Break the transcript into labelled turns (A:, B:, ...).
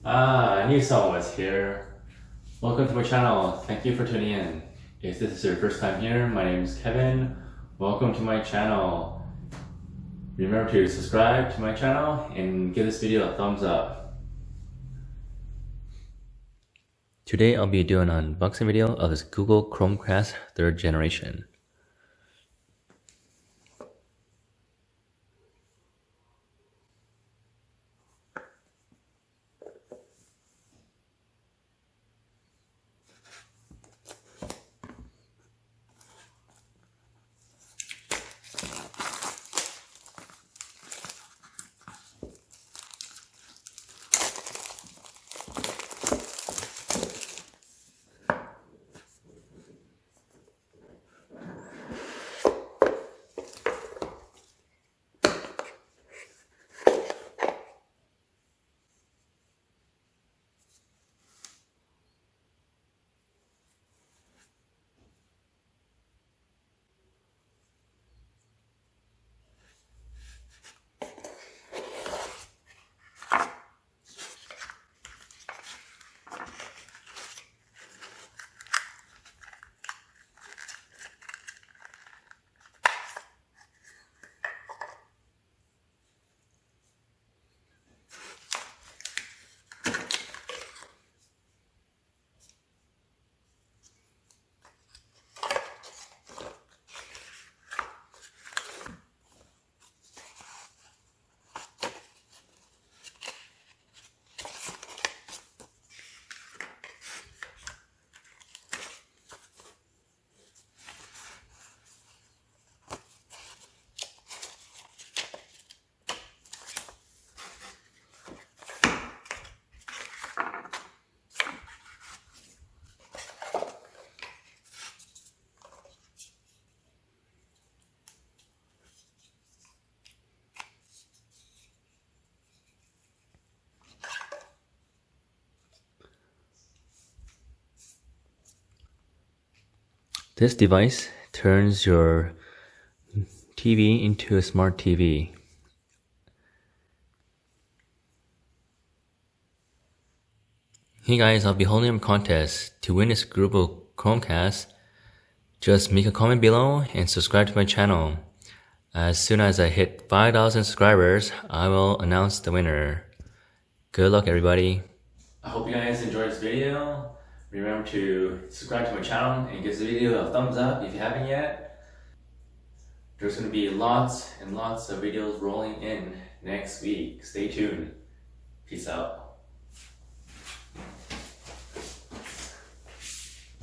A: I knew someone was here. Welcome to my channel. Thank you for tuning in. If this is your first time here, my name is Kevin. Welcome to my channel. Remember to subscribe to my channel and give this video a thumbs up. Today I'll be doing an unboxing video of this Google Chromecast 3rd generation. This device turns your TV into a smart TV. Hey guys, I'll be holding a contest. To win this Google Chromecast, just make a comment below and subscribe to my channel. As soon as I hit 5,000 subscribers, I will announce the winner. Good luck everybody. I hope you guys enjoyed this video. Remember to subscribe to my channel and give the video a thumbs up if you haven't yet. There's going to be lots and lots of videos rolling in next week. Stay tuned. Peace out.